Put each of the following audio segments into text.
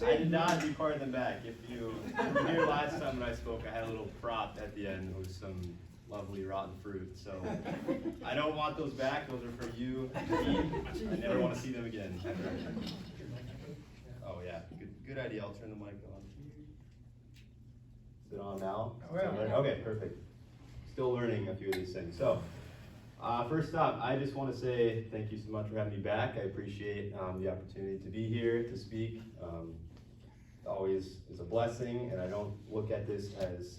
I did not record them back. If you were here last time when I spoke, I had a little prop at the end with some lovely rotten fruit. So I don't want those back. Those are for you. I never want to see them again. Oh yeah, good idea. I'll turn the mic on. Is it on now? Oh, yeah. Okay, perfect. Still learning a few of these things. So first up, I just want to say thank you so much for having me back. I appreciate the opportunity to be here to speak. It always is a blessing, and I don't look at this as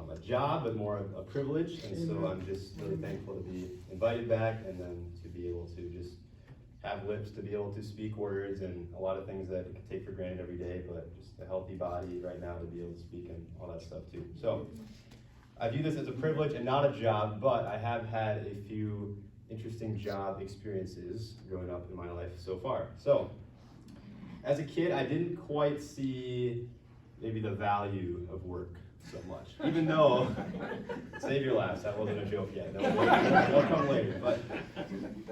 a job, but more a privilege. And so I'm just really thankful to be invited back, and then to be able to just have lips to be able to speak words, and a lot of things that you can take for granted every day, but just a healthy body right now to be able to speak and all that stuff too. So I view this as a privilege and not a job, but I have had a few interesting job experiences growing up in my life so far. So as a kid, I didn't quite see maybe the value of work so much, even though, save your laughs, that wasn't a joke yet, they'll come later, but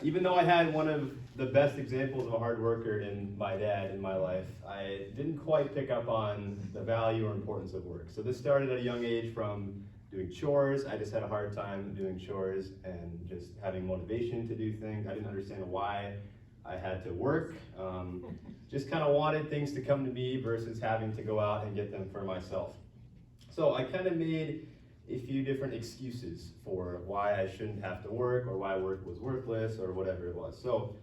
even though I had one of the best examples of a hard worker in my dad in my life, I didn't quite pick up on the value or importance of work. So this started at a young age from doing chores. I just had a hard time doing chores and just having motivation to do things. I didn't understand why I had to work. Just kind of wanted things to come to me versus having to go out and get them for myself. So I kind of made a few different excuses for why I shouldn't have to work, or why work was worthless, or whatever it was. So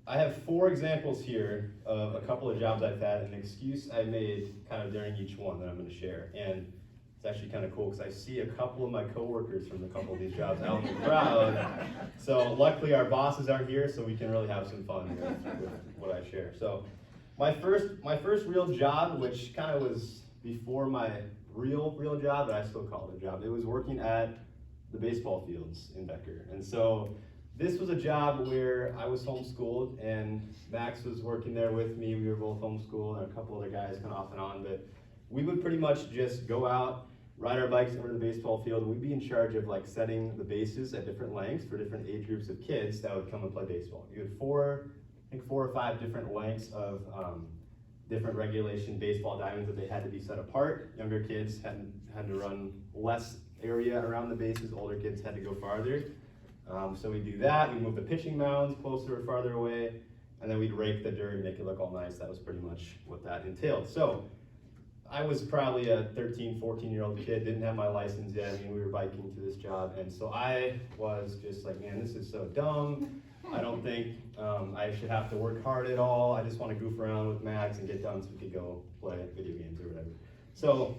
I have 4 examples here of a couple of jobs I've had, and an excuse I made kind of during each one that I'm going to share. And it's actually kind of cool because I see a couple of my coworkers from a couple of these jobs out in the crowd. So luckily our bosses aren't here, so we can really have some fun with what I share. So my first real job, which kind of was before my real job, but I still call it a job. It was working at the baseball fields in Becker. And so this was a job where I was homeschooled, and Max was working there with me. We were both homeschooled, and a couple other guys kind of off and on, but we would pretty much just go out, ride our bikes over to the baseball field, and we'd be in charge of like setting the bases at different lengths for different age groups of kids that would come and play baseball. You had 4 or 5 different lengths of different regulation baseball diamonds that they had to be set apart. Younger kids had to run less area around the bases. Older kids had to go farther. So we do that. We move the pitching mounds closer or farther away, and then we'd rake the dirt and make it look all nice. That was pretty much what that entailed. So I was probably a 13, 14-year-old kid, didn't have my license yet. I mean, we were biking to this job, and so I was just like, man, this is so dumb. I don't think I should have to work hard at all. I just want to goof around with Max and get done so we could go play video games or whatever. So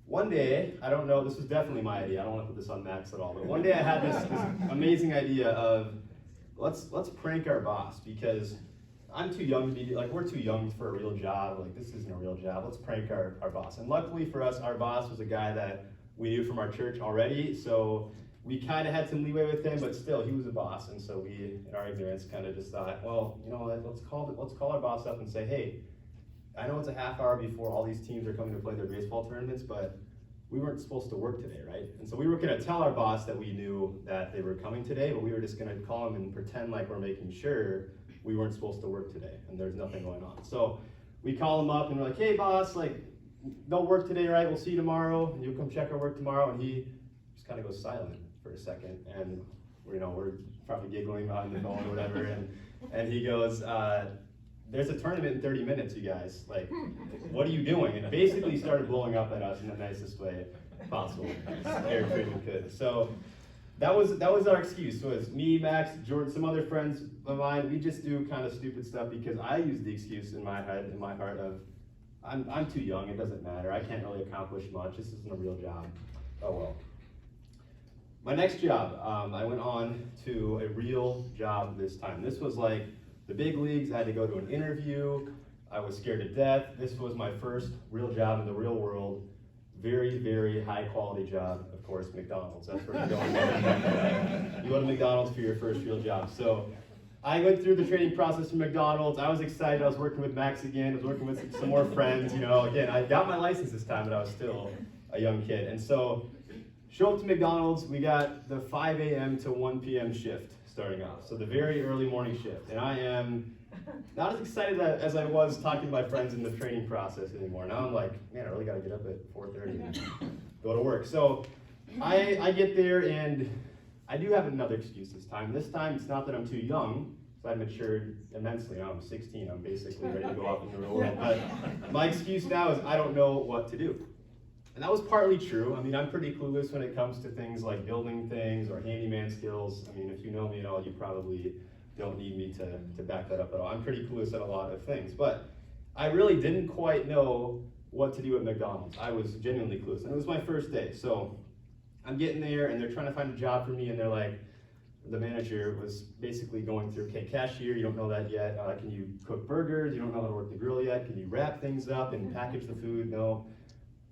one day, I don't know, this was definitely my idea. I don't want to put this on Max at all, but one day I had this amazing idea of let's prank our boss, because I'm too young to be, like, we're too young for a real job. Like, this isn't a real job. Let's prank our boss. And luckily for us, our boss was a guy that we knew from our church already, so we kind of had some leeway with him, but still, he was a boss. And so we, in our ignorance, kind of just thought, well, you know what, let's call our boss up and say, hey, I know it's a half hour before all these teams are coming to play their baseball tournaments, but we weren't supposed to work today, right? And so we were going to tell our boss that we knew that they were coming today, but we were just going to call him and pretend like we're making sure we weren't supposed to work today and there's nothing going on. So we call him up and we're like, hey boss, like, no work today, right? We'll see you tomorrow, and you'll come check our work tomorrow. And he just kind of goes silent for a second, and we're probably giggling behind the phone or whatever, and he goes, there's a tournament in 30 minutes, you guys. Like, what are you doing? And basically started blowing up at us in the nicest way possible, as Eric Friedman could. So that was our excuse. So it's me, Max, Jordan, some other friends of mine. We just do kind of stupid stuff because I use the excuse in my head, in my heart of, I'm too young, it doesn't matter. I can't really accomplish much. This isn't a real job. Oh well. My next job, I went on to a real job this time. This was like the big leagues. I had to go to an interview. I was scared to death. This was my first real job in the real world. Very, very high quality job. Of course, McDonald's. That's where you're going. You go to McDonald's for your first real job. So I went through the training process from McDonald's. I was excited. I was working with Max again. I was working with some more friends. You know, again, I got my license this time, but I was still a young kid. And so, show up to McDonald's. We got the 5 a.m. to 1 p.m. shift starting off. So the very early morning shift. And I am not as excited as I was talking to my friends in the training process anymore. Now I'm like, man, I really gotta get up at 4:30 and go to work. So I get there and I do have another excuse this time. This time it's not that I'm too young, so I've matured immensely. Now I'm 16, I'm basically ready to go off in the real world. But my excuse now is I don't know what to do. And that was partly true. I mean, I'm pretty clueless when it comes to things like building things or handyman skills. I mean, if you know me at all, you probably don't need me to back that up at all. I'm pretty clueless at a lot of things. But I really didn't quite know what to do at McDonald's. I was genuinely clueless. And it was my first day. So I'm getting there and they're trying to find a job for me and they're like, the manager was basically going through, okay, cashier, you don't know that yet. Can you cook burgers? You don't know how to work the grill yet. Can you wrap things up and package the food? No.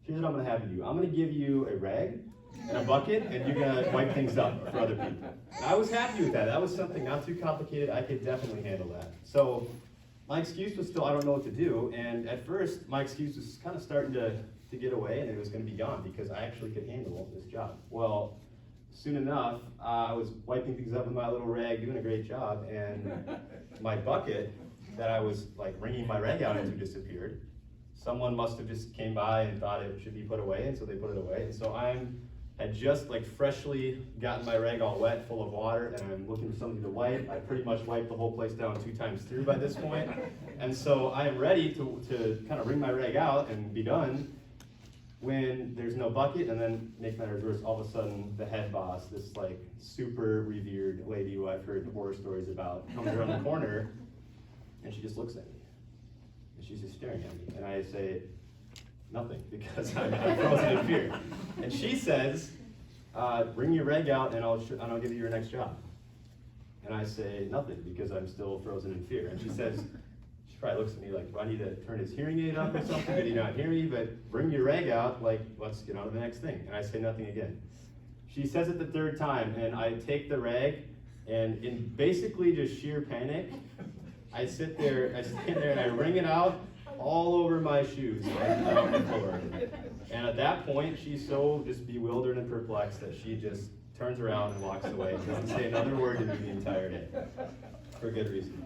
Here's what I'm gonna have you do. I'm gonna give you a rag and a bucket and you're gonna wipe things up for other people. And I was happy with that. That was something not too complicated. I could definitely handle that. So my excuse was still, I don't know what to do. And at first, my excuse was kind of starting to get away and it was gonna be gone because I actually could handle this job. Well, soon enough, I was wiping things up with my little rag, doing a great job, and my bucket that I was like wringing my rag out into disappeared. Someone must have just came by and thought it should be put away, and so they put it away. And so had just like freshly gotten my rag all wet, full of water, and I'm looking for something to wipe. I pretty much wiped the whole place down 2 times through by this point. And so I am ready to kind of wring my rag out and be done when there's no bucket, and then make matters worse, all of a sudden the head boss, this like super revered lady who I've heard horror stories about, comes around the corner, and she just looks at me. She's just staring at me, and I say nothing because I'm frozen in fear. And she says, "Bring your rag out, and I'll give you your next job." And I say nothing because I'm still frozen in fear. And she says, she probably looks at me like, "Do I need to turn his hearing aid up or something? Did he not hear me? But bring your rag out, like let's get on to the next thing." And I say nothing again. She says it the 3rd time, and I take the rag, and in basically just sheer panic, I stand there and I wring it out all over my shoes and on the floor. And at that point, she's so just bewildered and perplexed that she just turns around and walks away and doesn't say another word to me the entire day, for good reason.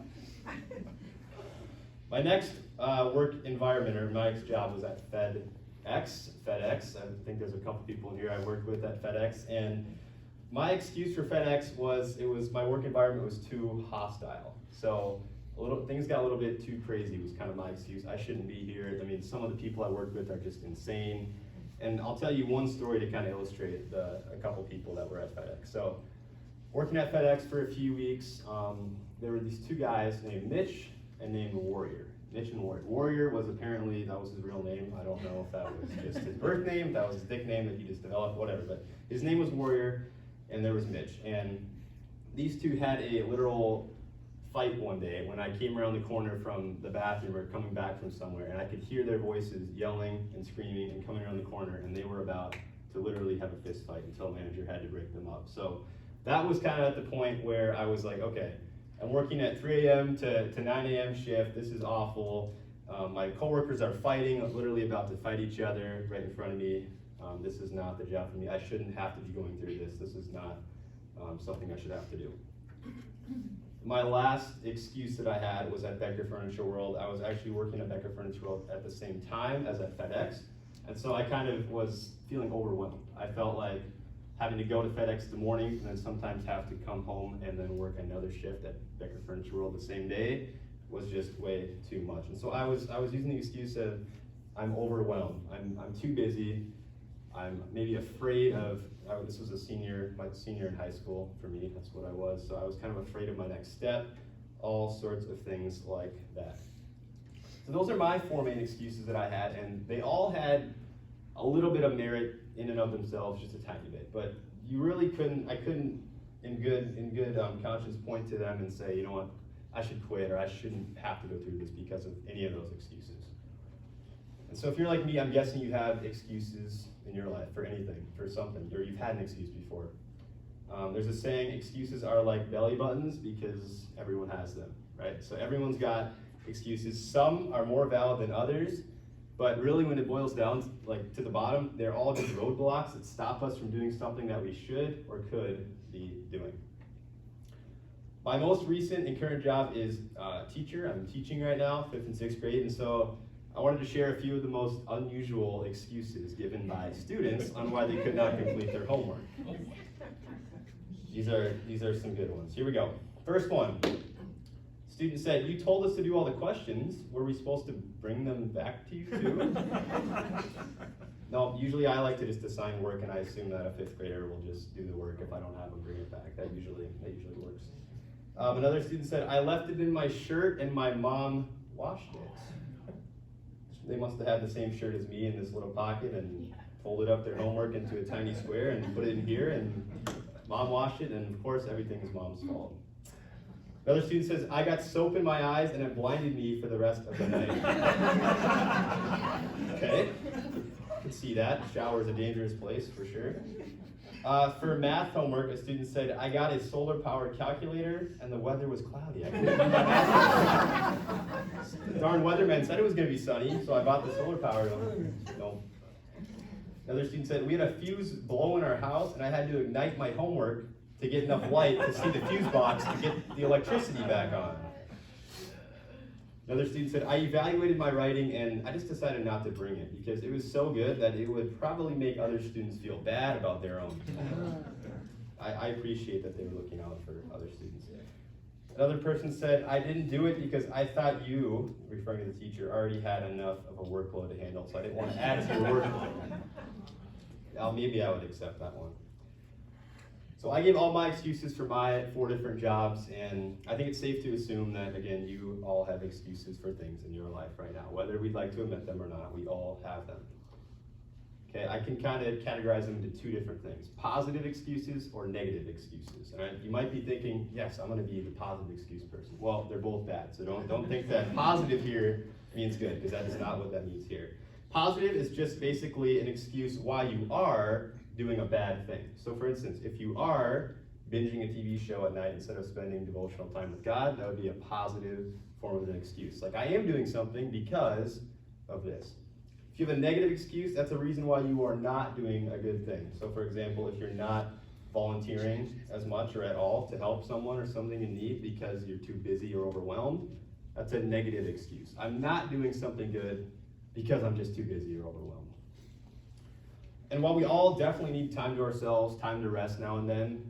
My next work environment, or my next job, was at FedEx. I think there's a couple people in here I worked with at FedEx, and my excuse for FedEx was my work environment was too hostile. So things got a little bit too crazy was kind of my excuse. I shouldn't be here. I mean, some of the people I work with are just insane. And I'll tell you one story to kind of illustrate a couple people that were at FedEx. So working at FedEx for a few weeks, there were these 2 guys named Mitch and named Warrior. Mitch and Warrior. Warrior was apparently, that was his real name. I don't know if that was just his birth name, that was his nickname that he just developed, whatever. But his name was Warrior, and there was Mitch. And these 2 had a literal fight one day when I came around the corner from the bathroom or coming back from somewhere, and I could hear their voices yelling and screaming and coming around the corner, and they were about to literally have a fist fight until the manager had to break them up. So that was kind of at the point where I was like, okay, I'm working at 3 a.m. to 9 a.m. shift. This is awful. My coworkers are fighting, literally about to fight each other right in front of me. This is not the job for me. I shouldn't have to be going through this. This is not something I should have to do. My last excuse that I had was at Becker Furniture World. I was actually working at Becker Furniture World at the same time as at FedEx, and so I kind of was feeling overwhelmed. I felt like having to go to FedEx in the morning and then sometimes have to come home and then work another shift at Becker Furniture World the same day was just way too much. And so I was using the excuse of I'm overwhelmed. I'm too busy. I'm maybe afraid of. This was my senior in high school for me. That's what I was. So I was kind of afraid of my next step. All sorts of things like that. So those are my 4 main excuses that I had, and they all had a little bit of merit in and of themselves, just a tiny bit. But you really couldn't. I couldn't, in good conscience, point to them and say, you know what, I should quit or I shouldn't have to go through this because of any of those excuses. And so if you're like me, I'm guessing you have excuses in your life for anything, for something, or you've had an excuse before. There's a saying, excuses are like belly buttons because everyone has them, right? So everyone's got excuses. Some are more valid than others, but really when it boils down to the bottom, they're all just roadblocks that stop us from doing something that we should or could be doing. My most recent and current job is teacher. I'm teaching right now, 5th and 6th grade, and so I wanted to share a few of the most unusual excuses given by students on why they could not complete their homework. These are some good ones. Here we go. First one. Student said, "You told us to do all the questions. Were we supposed to bring them back to you too?" No, usually I like to just assign work, and I assume that a 5th grader will just do the work. If I don't have them, bring it back. That usually works. Another student said, "I left it in my shirt and my mom washed it." They must have had the same shirt as me in this little pocket and folded up their homework into a tiny square and put it in here, and mom washed it, and of course everything is mom's fault. Another student says, "I got soap in my eyes and it blinded me for the rest of the night." Okay, I can see that. Shower is a dangerous place for sure. For math homework, a student said, "I got a solar-powered calculator and the weather was cloudy. I couldn't do my math." The darn weatherman said it was going to be sunny, so I bought the solar-powered one. No. Another student said, "We had a fuse blow in our house and I had to ignite my homework to get enough light to see the fuse box to get the electricity back on." Another student said, "I evaluated my writing and I just decided not to bring it because it was so good that it would probably make other students feel bad about their own." I appreciate that they were looking out for other students. Another person said, "I didn't do it because I thought you," referring to the teacher, "already had enough of a workload to handle, so I didn't want to add to your workload." Now, maybe I would accept that one. So I gave all my excuses for my 4 different jobs, and I think it's safe to assume that, again, you all have excuses for things in your life right now. Whether we'd like to admit them or not, we all have them. Okay, I can kind of categorize them into 2 different things: positive excuses or negative excuses. And you might be thinking, yes, I'm going to be the positive excuse person. Well, they're both bad, so don't think that positive here means good, because that is not what that means here. Positive is just basically an excuse why you are doing a bad thing. So for instance, if you are binging a TV show at night instead of spending devotional time with God, that would be a positive form of an excuse. Like, I am doing something because of this. If you have a negative excuse, that's a reason why you are not doing a good thing. So for example, if you're not volunteering as much or at all to help someone or something in need because you're too busy or overwhelmed, that's a negative excuse. I'm not doing something good because I'm just too busy or overwhelmed. And while we all definitely need time to ourselves, time to rest now and then,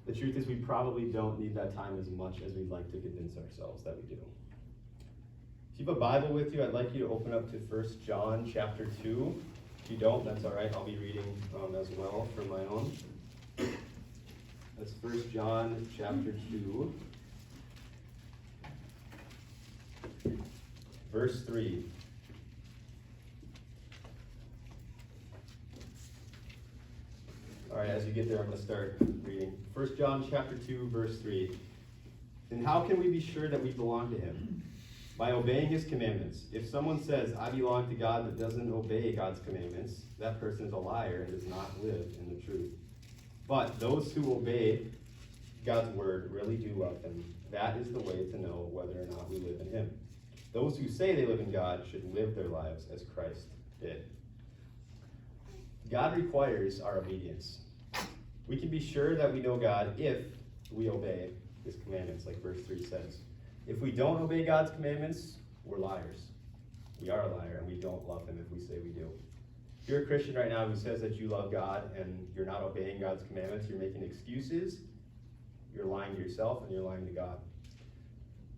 the truth is we probably don't need that time as much as we'd like to convince ourselves that we do. If you have a Bible with you, I'd like you to open up to 1 John chapter 2. If you don't, that's all right. I'll be reading as well from my own. That's 1 John chapter 2, verse 3. All right, as you get there, I'm going to start reading. 1 John chapter 2, verse 3. "And how can we be sure that we belong to him? By obeying his commandments. If someone says, 'I belong to God,' but doesn't obey God's commandments, that person is a liar and does not live in the truth. But those who obey God's word really do love him. That is the way to know whether or not we live in him. Those who say they live in God should live their lives as Christ did." God requires our obedience. We can be sure that we know God if we obey his commandments, like verse 3 says. If we don't obey God's commandments, we're liars. We are a liar, and we don't love him if we say we do. If you're a Christian right now who says that you love God and you're not obeying God's commandments, you're making excuses, you're lying to yourself, and you're lying to God.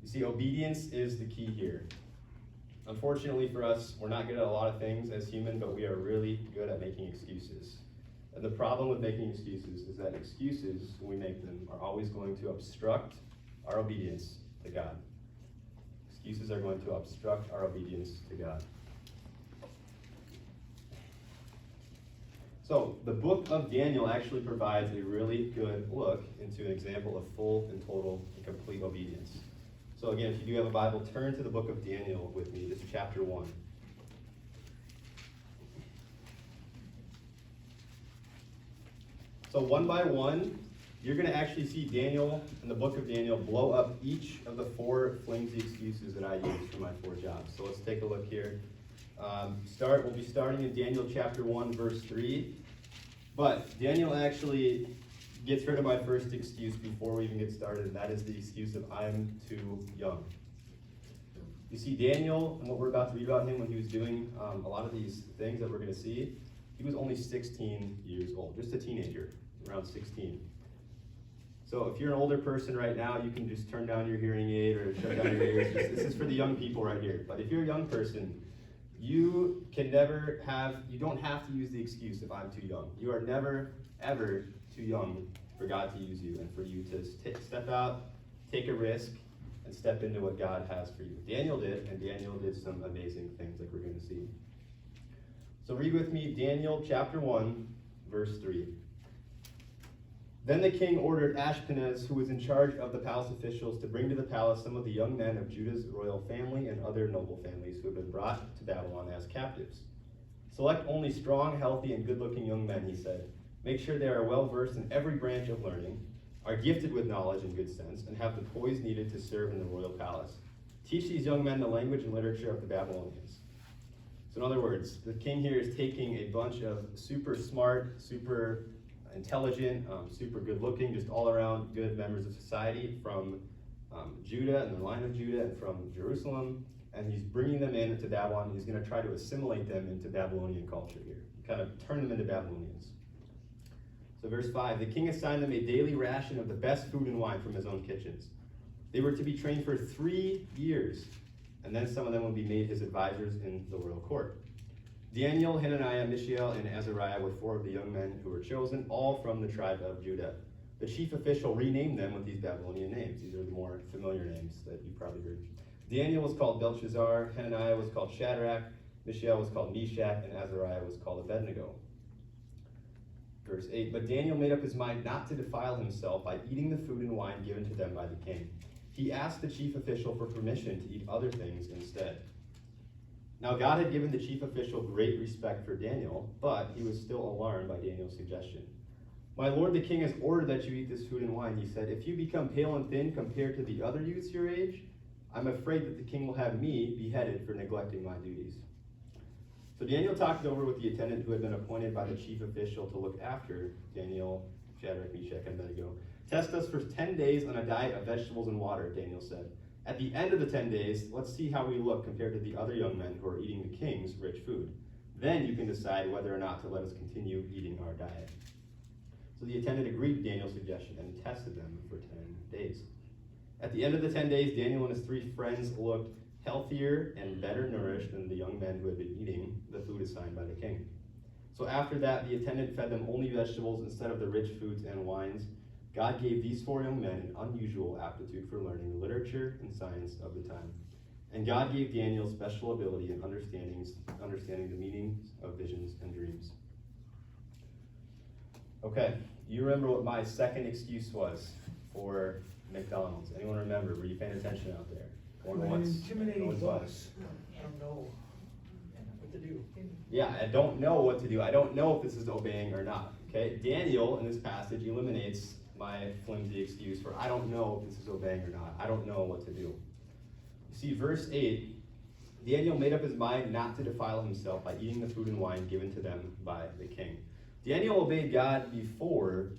You see, obedience is the key here. Unfortunately for us, we're not good at a lot of things as human, but we are really good at making excuses. And the problem with making excuses is that excuses, when we make them, are always going to obstruct our obedience to God. Excuses are going to obstruct our obedience to God. So, the book of Daniel actually provides a really good look into an example of full and total and complete obedience. So again, if you do have a Bible, turn to the book of Daniel with me. This is chapter 1. So one by one, you're going to actually see Daniel, in the book of Daniel, blow up each of the 4 flimsy excuses that I used for my 4 jobs. So let's take a look here. We'll be starting in Daniel chapter 1, verse 3. But Daniel actually gets rid of my first excuse before we even get started, and that is the excuse of I'm too young. You see, Daniel, and what we're about to read about him when he was doing a lot of these things that we're going to see, he was only 16 years old, just a teenager, around 16. So if you're an older person right now, you can just turn down your hearing aid or shut down your ears. This is for the young people right here. But if you're a young person, you don't have to use the excuse of I'm too young. You are never, ever too young for God to use you and for you to step out, take a risk, and step into what God has for you. Daniel did, and Daniel did some amazing things like we're going to see. So read with me Daniel chapter 1, verse 3. Then the king ordered Ashpenaz, who was in charge of the palace officials, to bring to the palace some of the young men of Judah's royal family and other noble families who had been brought to Babylon as captives. Select only strong, healthy, and good-looking young men, he said. Make sure they are well-versed in every branch of learning, are gifted with knowledge and good sense, and have the poise needed to serve in the royal palace. Teach these young men the language and literature of the Babylonians. So in other words, the king here is taking a bunch of super smart, super intelligent, super good-looking, just all-around good members of society from Judah and the line of Judah and from Jerusalem, and he's bringing them into Babylon, and he's going to try to assimilate them into Babylonian culture here, kind of turn them into Babylonians. So verse 5, the king assigned them a daily ration of the best food and wine from his own kitchens. They were to be trained for 3 years, and then some of them would be made his advisors in the royal court. Daniel, Hananiah, Mishael, and Azariah were 4 of the young men who were chosen, all from the tribe of Judah. The chief official renamed them with these Babylonian names. These are the more familiar names that you've probably heard. Daniel was called Belshazzar, Hananiah was called Shadrach, Mishael was called Meshach, and Azariah was called Abednego. Verse 8, but Daniel made up his mind not to defile himself by eating the food and wine given to them by the king. He asked the chief official for permission to eat other things instead. Now God had given the chief official great respect for Daniel, but he was still alarmed by Daniel's suggestion. My lord the king has ordered that you eat this food and wine, he said. If you become pale and thin compared to the other youths your age, I'm afraid that the king will have me beheaded for neglecting my duties. So Daniel talked it over with the attendant who had been appointed by the chief official to look after Daniel, Shadrach, Meshach, and Abednego. Test us for 10 days on a diet of vegetables and water, Daniel said. At the end of the 10 days, let's see how we look compared to the other young men who are eating the king's rich food. Then you can decide whether or not to let us continue eating our diet. So the attendant agreed to Daniel's suggestion, and he tested them for 10 days. At the end of the 10 days, Daniel and his 3 friends looked healthier and better nourished than the young men who had been eating the food assigned by the king. So after that, the attendant fed them only vegetables instead of the rich foods and wines. God gave these 4 young men an unusual aptitude for learning the literature and science of the time. And God gave Daniel special ability in understanding the meanings of visions and dreams. Okay, you remember what my second excuse was for McDonald's? Anyone remember? Were you paying attention out there? Intimidating boss. I don't know what to do. Yeah, I don't know what to do. I don't know if this is obeying or not. Okay, Daniel in this passage eliminates my flimsy excuse for I don't know if this is obeying or not. I don't know what to do. You see, verse 8, Daniel made up his mind not to defile himself by eating the food and wine given to them by the king. Daniel obeyed God before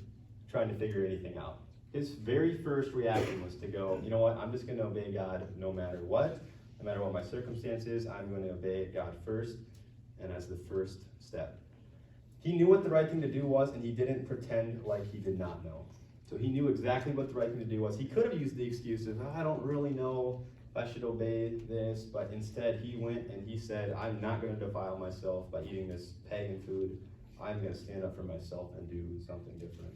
trying to figure anything out. His very first reaction was to go, you know what, I'm just going to obey God no matter what. No matter what my circumstances, I'm going to obey God first and as the first step. He knew what the right thing to do was, and he didn't pretend like he did not know. So he knew exactly what the right thing to do was. He could have used the excuse of, I don't really know if I should obey this, but instead he went and he said, I'm not going to defile myself by eating this pagan food. I'm going to stand up for myself and do something different.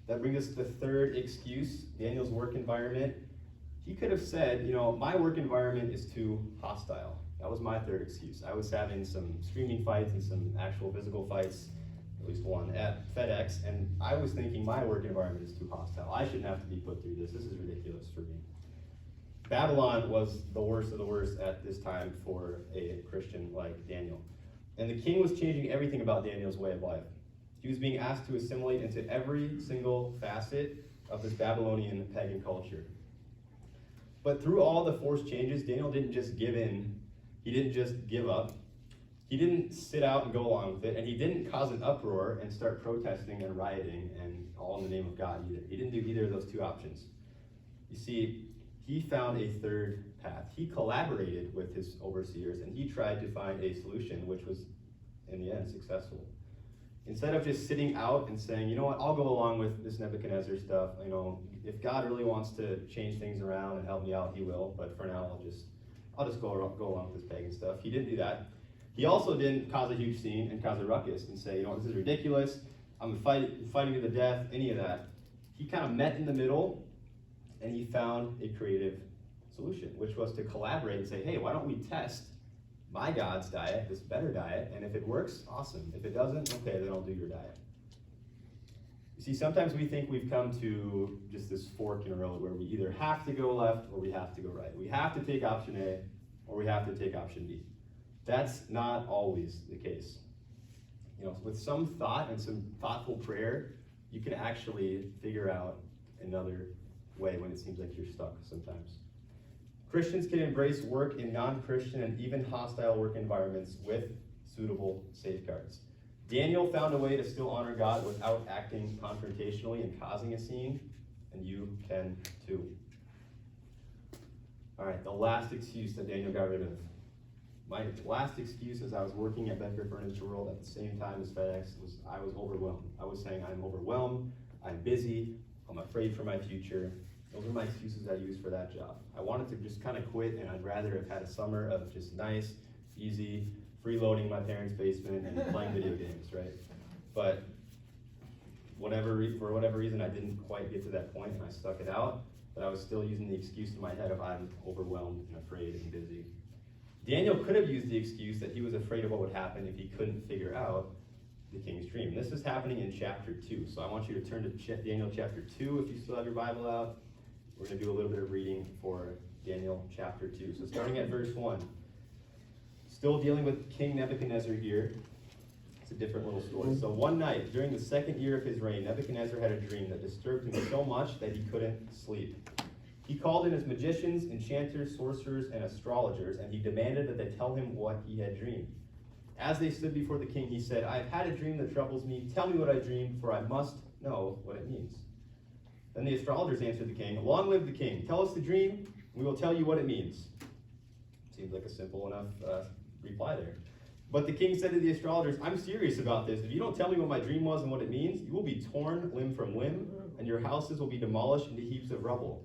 That brings us to the third excuse, Daniel's work environment. He could have said, you know, my work environment is too hostile. That was my third excuse. I was having some screaming fights and some actual physical fights, at least one, at FedEx, and I was thinking my work environment is too hostile. I shouldn't have to be put through this. This is ridiculous for me. Babylon was the worst of the worst at this time for a Christian like Daniel. And the king was changing everything about Daniel's way of life. He was being asked to assimilate into every single facet of this Babylonian pagan culture. But through all the forced changes, Daniel didn't just give in. He didn't just give up. He didn't sit out and go along with it, and he didn't cause an uproar and start protesting and rioting and all in the name of God either. He didn't do either of those two options. You see, he found a third path. He collaborated with his overseers, and he tried to find a solution which was, in the end, successful. Instead of just sitting out and saying, you know what, I'll go along with this Nebuchadnezzar stuff. You know, if God really wants to change things around and help me out, he will. But for now, I'll just go along with this pagan stuff. He didn't do that. He also didn't cause a huge scene and cause a ruckus and say, you know, this is ridiculous. I'm fighting to the death, any of that. He kind of met in the middle, and he found a creative solution, which was to collaborate and say, hey, why don't we test my God's diet, this better diet, and if it works, awesome. If it doesn't, okay, then I'll do your diet. You see, sometimes we think we've come to just this fork in a road where we either have to go left or we have to go right. We have to take option A or we have to take option B. That's not always the case. You know, with some thought and some thoughtful prayer, you can actually figure out another way when it seems like you're stuck sometimes. Christians can embrace work in non-Christian and even hostile work environments with suitable safeguards. Daniel found a way to still honor God without acting confrontationally and causing a scene, and you can too. All right, the last excuse that Daniel got rid of. My last excuse as I was working at Becker Furniture World at the same time as FedEx was I was overwhelmed. I was saying I'm overwhelmed, I'm busy, I'm afraid for my future. Those are my excuses I used for that job. I wanted to just kind of quit, and I'd rather have had a summer of just nice, easy, freeloading my parents' basement and playing video games, right? But for whatever reason, I didn't quite get to that point, and I stuck it out. But I was still using the excuse in my head of I'm overwhelmed and afraid and busy. Daniel could have used the excuse that he was afraid of what would happen if he couldn't figure out the king's dream. This is happening in chapter 2. So I want you to turn to Daniel chapter 2 if you still have your Bible out. We're going to do a little bit of reading for Daniel chapter 2. So starting at verse 1. Still dealing with King Nebuchadnezzar here. It's a different little story. So one night, during the second year of his reign, Nebuchadnezzar had a dream that disturbed him so much that he couldn't sleep. He called in his magicians, enchanters, sorcerers, and astrologers, and he demanded that they tell him what he had dreamed. As they stood before the king, he said, I have had a dream that troubles me. Tell me what I dreamed, for I must know what it means. Then the astrologers answered the king, Long live the king. Tell us the dream, and we will tell you what it means. Seems like a simple enough reply there. But the king said to the astrologers, I'm serious about this. If you don't tell me what my dream was and what it means, you will be torn limb from limb, and your houses will be demolished into heaps of rubble.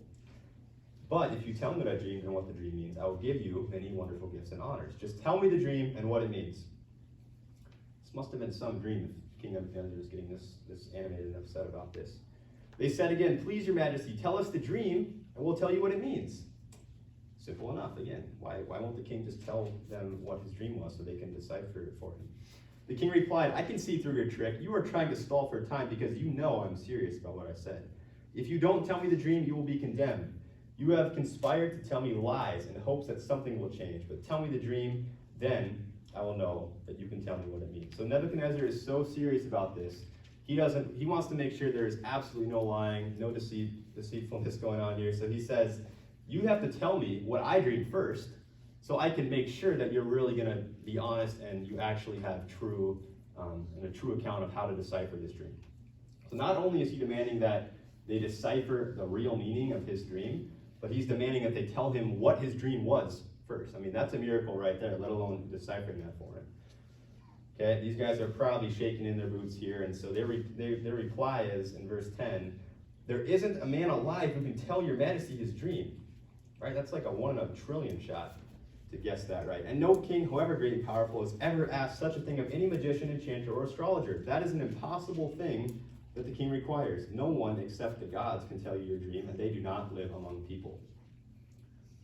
But if you tell me what I dreamed and what the dream means, I will give you many wonderful gifts and honors. Just tell me the dream and what it means. This must have been some dream if King Nebuchadnezzar is getting this animated and upset about this. They said again, Please, your majesty, tell us the dream, and we'll tell you what it means. Simple enough, again. Why won't the king just tell them what his dream was so they can decipher it for him? The king replied, I can see through your trick. You are trying to stall for time because you know I'm serious about what I said. If you don't tell me the dream, you will be condemned. You have conspired to tell me lies in hopes that something will change. But tell me the dream, then I will know that you can tell me what it means. So Nebuchadnezzar is so serious about this. He wants to make sure there is absolutely no lying, no deceitfulness going on here. So he says, you have to tell me what I dreamed first, so I can make sure that you're really going to be honest and you actually have a true account of how to decipher this dream. So not only is he demanding that they decipher the real meaning of his dream, but he's demanding that they tell him what his dream was first. I mean, that's a miracle right there, let alone deciphering that for him. Okay, these guys are proudly shaking in their boots here, and so their reply is, in verse 10, there isn't a man alive who can tell your majesty his dream. Right, that's like a 1 in a trillion shot to guess that right. And no king, however great and powerful, has ever asked such a thing of any magician, enchanter, or astrologer. That is an impossible thing that the king requires. No one except the gods can tell you your dream, and they do not live among people.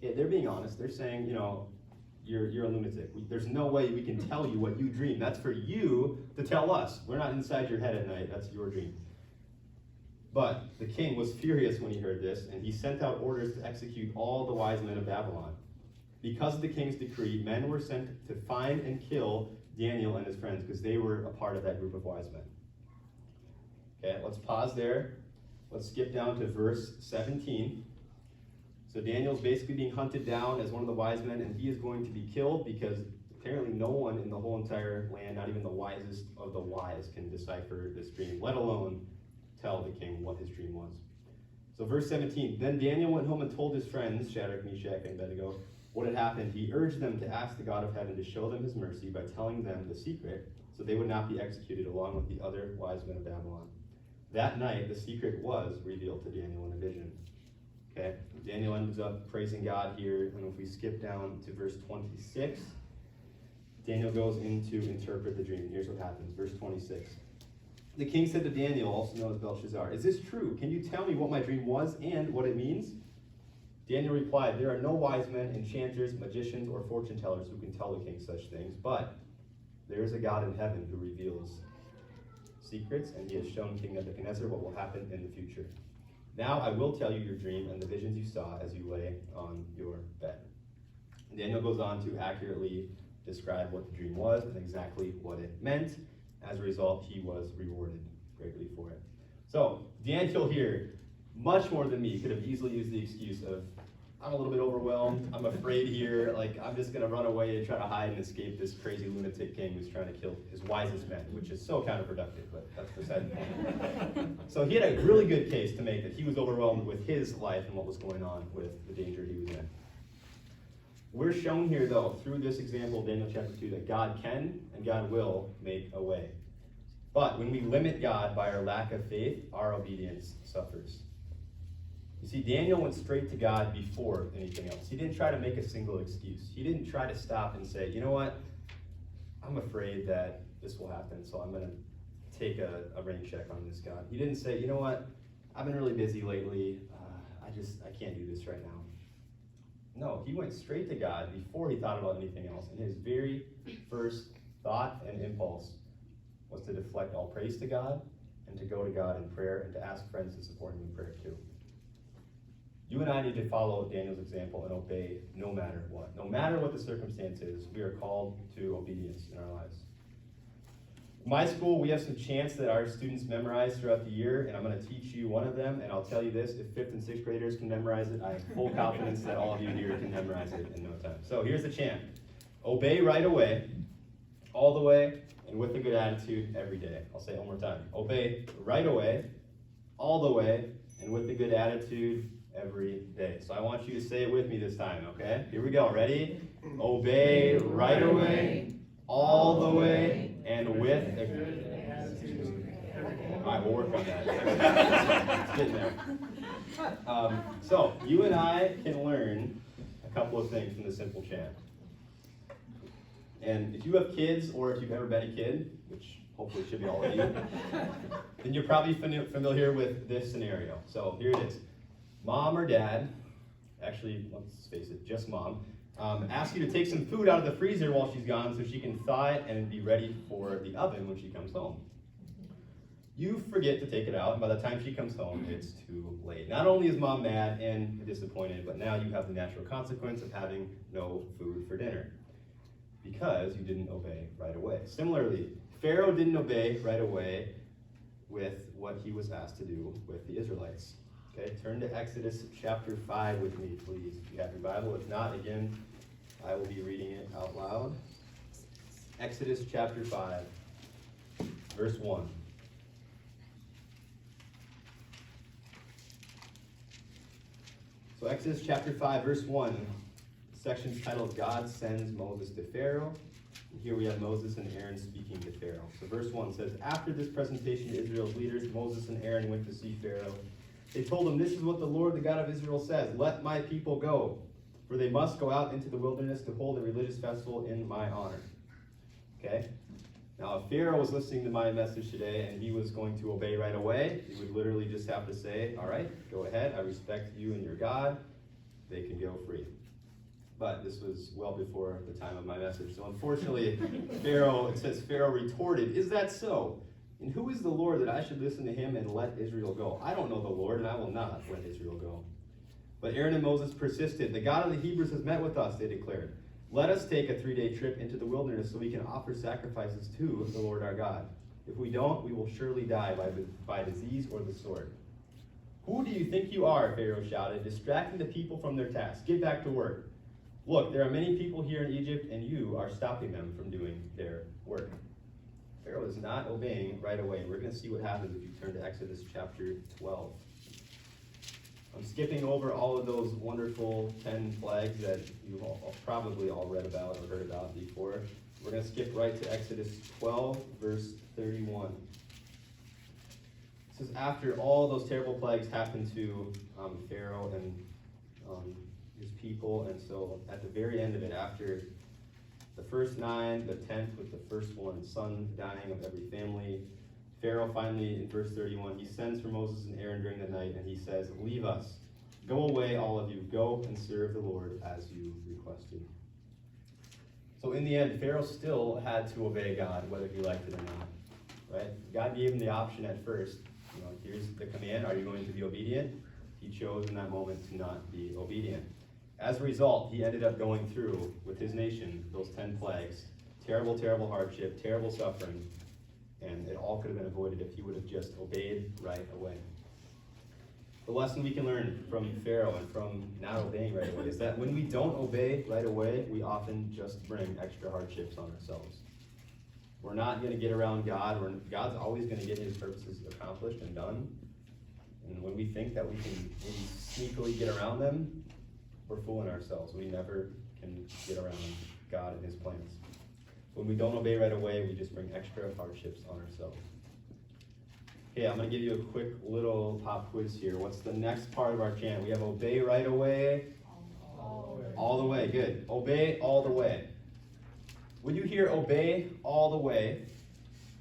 Yeah, they're being honest. They're saying, you know, you're a lunatic. There's no way we can tell you what you dream. That's for you to tell us. We're not inside your head at night. That's your dream. But the king was furious when he heard this, and he sent out orders to execute all the wise men of Babylon. Because of the king's decree, men were sent to find and kill Daniel and his friends, because they were a part of that group of wise men. Okay, let's pause there. Let's skip down to verse 17. So Daniel's basically being hunted down as one of the wise men, and he is going to be killed because Apparently no one in the whole entire land, not even the wisest of the wise, can decipher this dream, let alone tell the king what his dream was. So verse 17, then Daniel went home and told his friends, Shadrach, Meshach, and Abednego, what had happened. He urged them to ask the God of heaven to show them his mercy by telling them the secret, so they would not be executed along with the other wise men of Babylon. That night, the secret was revealed to Daniel in a vision. Okay, Daniel ends up praising God here, and if we skip down to verse 26, Daniel goes in to interpret the dream. Here's what happens, verse 26. The king said to Daniel, also known as Belshazzar, is this true? Can you tell me what my dream was and what it means? Daniel replied, there are no wise men, enchanters, magicians, or fortune tellers who can tell the king such things, but there is a God in heaven who reveals secrets, and he has shown King Nebuchadnezzar what will happen in the future. Now I will tell you your dream and the visions you saw as you lay on your bed. Daniel goes on to accurately describe what the dream was and exactly what it meant. As a result, he was rewarded greatly for it. So Daniel here, much more than me, could have easily used the excuse of, I'm a little bit overwhelmed, I'm afraid here, like I'm just going to run away and try to hide and escape this crazy lunatic king who's trying to kill his wisest men, which is so counterproductive, but that's beside the point. So he had a really good case to make that he was overwhelmed with his life and what was going on with the danger he was in. We're shown here, though, through this example of Daniel chapter 2, that God can and God will make a way. But when we limit God by our lack of faith, our obedience suffers. You see, Daniel went straight to God before anything else. He didn't try to make a single excuse. He didn't try to stop and say, you know what, I'm afraid that this will happen, so I'm going to take a rain check on this, God. He didn't say, you know what, I've been really busy lately. I can't do this right now. No, he went straight to God before he thought about anything else. And his very first thought and impulse was to deflect all praise to God and to go to God in prayer and to ask friends to support him in prayer too. You and I need to follow Daniel's example and obey no matter what. No matter what the circumstance is, we are called to obedience in our lives. In my school, we have some chants that our students memorize throughout the year, and I'm going to teach you one of them, and I'll tell you this, if 5th and 6th graders can memorize it, I have full confidence that all of you here can memorize it in no time. So here's the chant. Obey right away, all the way, and with a good attitude every day. I'll say it one more time. Obey right away, all the way, and with a good attitude every day. So I want you to say it with me this time, okay? Here we go. Ready? Obey right away, all the way, and with a good attitude. All right, we'll work on that. It's getting there. So you and I can learn a couple of things from this simple chant. And if you have kids, or if you've ever been a kid, which hopefully should be all of you, then you're probably familiar with this scenario. So here it is. Mom or dad, actually, let's face it, just mom, asks you to take some food out of the freezer while she's gone so she can thaw it and be ready for the oven when she comes home. You forget to take it out, and by the time she comes home, it's too late. Not only is mom mad and disappointed, but now you have the natural consequence of having no food for dinner because you didn't obey right away. Similarly, Pharaoh didn't obey right away with what he was asked to do with the Israelites. Okay, turn to Exodus chapter 5 with me, please, if you have your Bible. If not, again, I will be reading it out loud. Exodus chapter 5, verse 1. So Exodus chapter 5, verse 1, the section's titled, God Sends Moses to Pharaoh. And here we have Moses and Aaron speaking to Pharaoh. So verse 1 says, after this presentation to Israel's leaders, Moses and Aaron went to see Pharaoh. They told him, this is what the Lord, the God of Israel, says, let my people go, for they must go out into the wilderness to hold a religious festival in my honor. Okay? Now, if Pharaoh was listening to my message today and he was going to obey right away, he would literally just have to say, all right, go ahead, I respect you and your God, they can go free. But this was well before the time of my message. So unfortunately, it says Pharaoh retorted, is that so? And who is the Lord that I should listen to him and let Israel go? I don't know the Lord, and I will not let Israel go. But Aaron and Moses persisted. The God of the Hebrews has met with us, they declared. Let us take a 3-day trip into the wilderness so we can offer sacrifices to the Lord our God. If we don't, we will surely die by disease or the sword. Who do you think you are, Pharaoh shouted, distracting the people from their task? Get back to work. Look, there are many people here in Egypt, and you are stopping them from doing their work. Pharaoh is not obeying right away. We're going to see what happens if you turn to Exodus chapter 12. I'm skipping over all of those wonderful 10 plagues that you've probably all read about or heard about before. We're going to skip right to Exodus 12, verse 31. It says, after all those terrible plagues happened to Pharaoh and his people, and so at the very end of it, after the first 9, the 10th with the first one, son dying of every family, Pharaoh finally, in verse 31, he sends for Moses and Aaron during the night, and he says, leave us. Go away, all of you. Go and serve the Lord as you requested. So in the end, Pharaoh still had to obey God, whether he liked it or not. Right? God gave him the option at first. Here's the command. Are you going to be obedient? He chose in that moment to not be obedient. As a result, he ended up going through, with his nation, those 10 plagues. Terrible, terrible hardship, terrible suffering. And it all could have been avoided if he would have just obeyed right away. The lesson we can learn from Pharaoh and from not obeying right away is that when we don't obey right away, we often just bring extra hardships on ourselves. We're not going to get around God. God's always going to get his purposes accomplished and done. And when we think that we can maybe sneakily get around them, we're fooling ourselves. We never can get around God and his plans. When we don't obey right away, we just bring extra hardships on ourselves. Okay, I'm going to give you a quick little pop quiz here. What's the next part of our chant? We have obey right away. All the way, good. Obey all the way. When you hear obey all the way,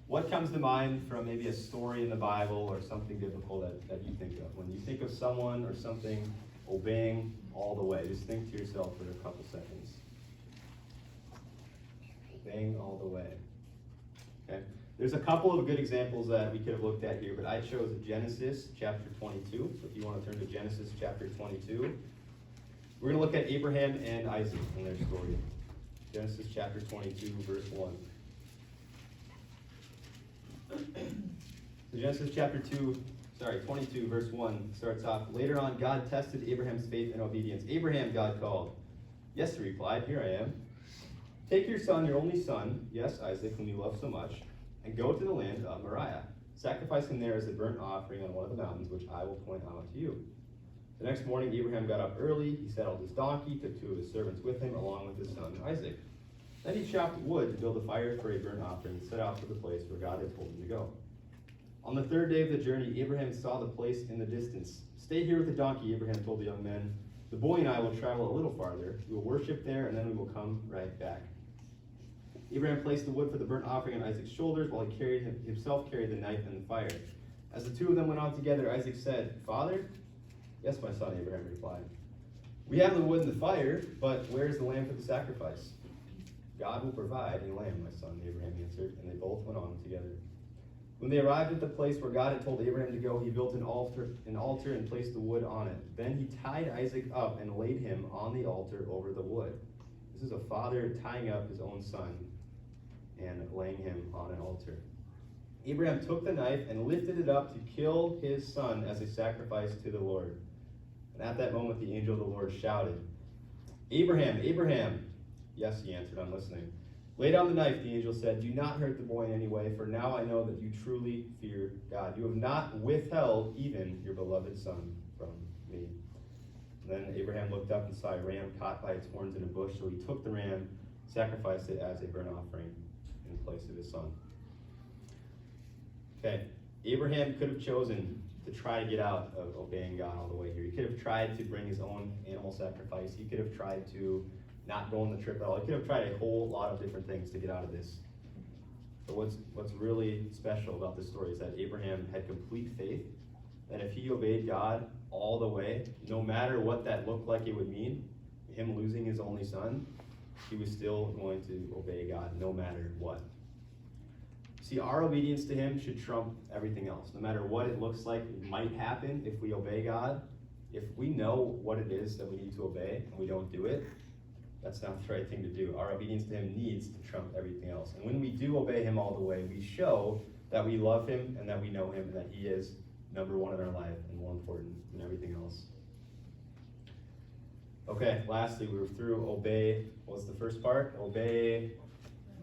what comes to mind from maybe a story in the Bible or something biblical that you think of? When you think of someone or something obeying all the way, just think to yourself for a couple seconds. Obeying all the way. Okay. There's a couple of good examples that we could have looked at here, but I chose Genesis chapter 22. So if you want to turn to Genesis chapter 22, we're going to look at Abraham and Isaac and their story. Genesis chapter 22, verse 1. So Genesis chapter 22, verse 1 starts off, later on, God tested Abraham's faith and obedience. Abraham, God called. Yes, he replied, here I am. Take your son, your only son, yes, Isaac, whom you love so much, and go to the land of Moriah. Sacrifice him there as a burnt offering on one of the mountains, which I will point out to you. The next morning, Abraham got up early. He saddled his donkey, took 2 of his servants with him, along with his son Isaac. Then he chopped wood to build a fire for a burnt offering and set out for the place where God had told him to go. On the 3rd day of the journey, Abraham saw the place in the distance. Stay here with the donkey, Abraham told the young men. The boy and I will travel a little farther. We will worship there, and then we will come right back. Abraham placed the wood for the burnt offering on Isaac's shoulders, while he himself carried the knife and the fire. As the 2 of them went on together, Isaac said, Father? Yes, my son, Abraham replied. We have the wood and the fire, but where is the lamb for the sacrifice? God will provide a lamb, my son, Abraham answered, and they both went on together. When they arrived at the place where God had told Abraham to go, he built an altar and placed the wood on it. Then he tied Isaac up and laid him on the altar over the wood. This is a father tying up his own son and laying him on an altar. Abraham took the knife and lifted it up to kill his son as a sacrifice to the Lord. And at that moment the angel of the Lord shouted, Abraham, Abraham! Yes, he answered, I'm listening. Lay down the knife, the angel said. Do not hurt the boy in any way, for now I know that you truly fear God. You have not withheld even your beloved son from me. Then Abraham looked up and saw a ram caught by its horns in a bush, so he took the ram, sacrificed it as a burnt offering in place of his son. Okay, Abraham could have chosen to try to get out of obeying God all the way here. He could have tried to bring his own animal sacrifice. He could have tried to not go on the trip at all. He could have tried a whole lot of different things to get out of this. But what's really special about this story is that Abraham had complete faith that if he obeyed God all the way, no matter what that looked like it would mean, him losing his only son, he was still going to obey God no matter what. See, our obedience to him should trump everything else. No matter what it looks like might happen if we obey God, if we know what it is that we need to obey and we don't do it, that's not the right thing to do. Our obedience to him needs to trump everything else. And when we do obey him all the way, we show that we love him and that we know him and that he is number one in our life and more important than everything else. Okay, lastly, we were through obey. What's the first part? Obey.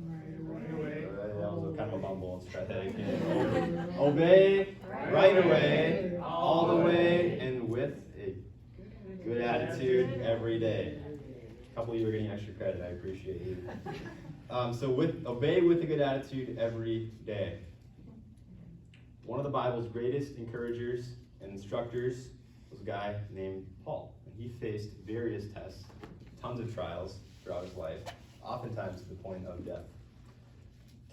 Right away. That was kind of a mumble. Let's try that again. Obey right away, all the way, and with a good attitude every day. A couple of you are getting extra credit. I appreciate you. Obey with a good attitude every day. One of the Bible's greatest encouragers and instructors was a guy named Paul. And he faced various tests, tons of trials throughout his life, oftentimes to the point of death.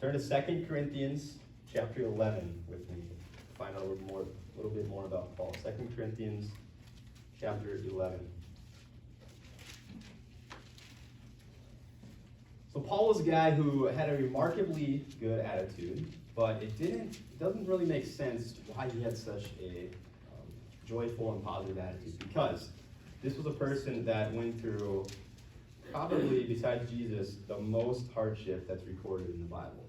Turn to 2 Corinthians chapter 11 with me to find out a little bit more about Paul. 2 Corinthians chapter 11. So Paul was a guy who had a remarkably good attitude, but it doesn't really make sense why he had such a joyful and positive attitude, because this was a person that went through, probably besides Jesus, the most hardship that's recorded in the Bible.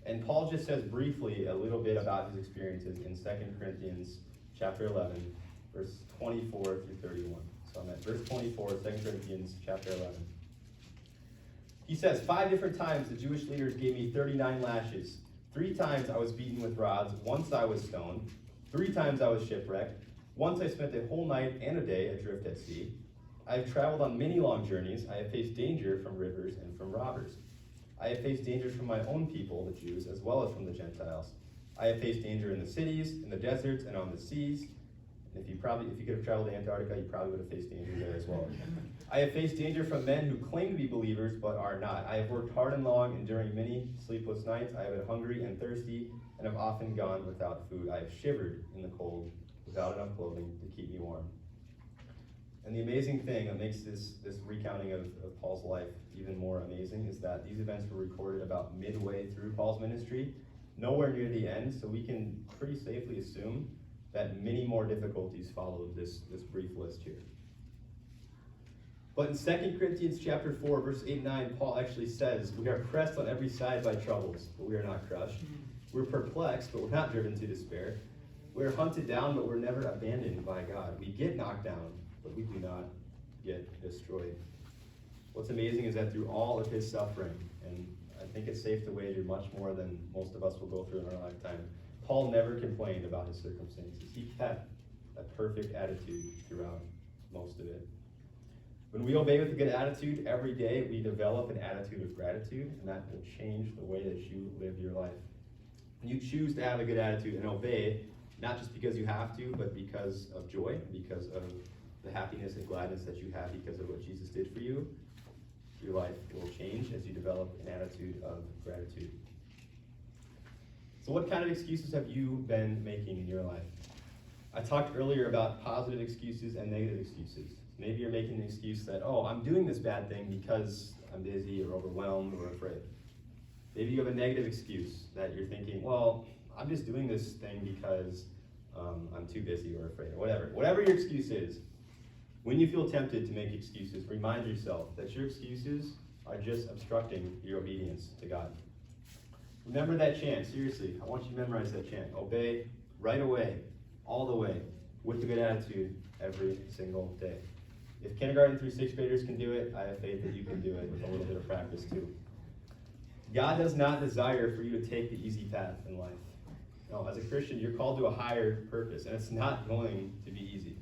And Paul just says briefly a little bit about his experiences in 2 Corinthians chapter 11, verse 24 through 31. So I'm at verse 24, 2 Corinthians chapter 11. He says, 5 different times the Jewish leaders gave me 39 lashes. 3 times I was beaten with rods. Once I was stoned. 3 times I was shipwrecked. Once I spent a whole night and a day adrift at sea. I have traveled on many long journeys. I have faced danger from rivers and from robbers. I have faced danger from my own people, the Jews, as well as from the Gentiles. I have faced danger in the cities, in the deserts, and on the seas. If you could have traveled to Antarctica, you probably would have faced danger there as well. I have faced danger from men who claim to be believers but are not. I have worked hard and long, enduring many sleepless nights. I have been hungry and thirsty, and have often gone without food. I have shivered in the cold, without enough clothing to keep me warm. And the amazing thing that makes this recounting of Paul's life even more amazing is that these events were recorded about midway through Paul's ministry, nowhere near the end, so we can pretty safely assume that many more difficulties followed this brief list here. But in 2 Corinthians chapter 4, verse 8 and 9, Paul actually says, we are pressed on every side by troubles, but we are not crushed. We're perplexed, but we're not driven to despair. We're hunted down, but we're never abandoned by God. We get knocked down, but we do not get destroyed. What's amazing is that through all of his suffering, and I think it's safe to wager much more than most of us will go through in our lifetime, Paul never complained about his circumstances. He kept a perfect attitude throughout most of it. When we obey with a good attitude every day, we develop an attitude of gratitude, and that will change the way that you live your life. When you choose to have a good attitude and obey, not just because you have to, but because of joy, because of the happiness and gladness that you have because of what Jesus did for you, your life will change as you develop an attitude of gratitude. So what kind of excuses have you been making in your life? I talked earlier about positive excuses and negative excuses. Maybe you're making the excuse that, I'm doing this bad thing because I'm busy or overwhelmed or afraid. Maybe you have a negative excuse that you're thinking, I'm just doing this thing because I'm too busy or afraid or whatever. Whatever your excuse is, when you feel tempted to make excuses, remind yourself that your excuses are just obstructing your obedience to God. Remember that chant, seriously. I want you to memorize that chant. Obey right away, all the way, with a good attitude every single day. If kindergarten through 6th graders can do it, I have faith that you can do it with a little bit of practice too. God does not desire for you to take the easy path in life. No, as a Christian, you're called to a higher purpose, and it's not going to be easy.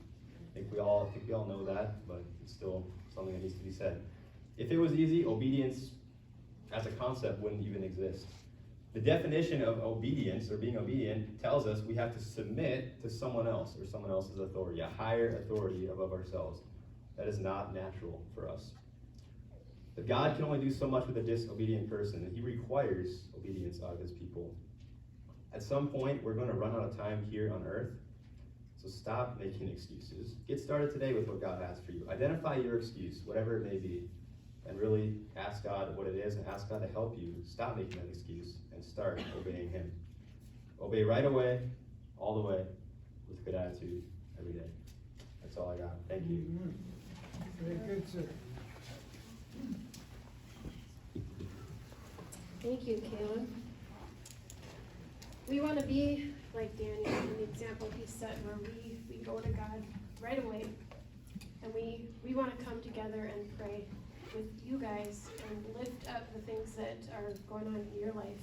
I think we all know that, but it's still something that needs to be said. If it was easy, obedience as a concept wouldn't even exist. The definition of obedience, or being obedient, tells us we have to submit to someone else or someone else's authority, a higher authority above ourselves. That is not natural for us. But God can only do so much with a disobedient person, and he requires obedience out of his people. At some point, we're going to run out of time here on earth, so stop making excuses. Get started today with what God has for you. Identify your excuse, whatever it may be, and really ask God what it is and ask God to help you stop making that excuse and start obeying him. Obey right away, all the way, with good attitude every day. That's all I got. Thank you. Very good, sir. Thank you, Caleb. We want to be like Daniel, an example he set where we go to God right away And we want to come together and pray with you guys and lift up the things that are going on in your life.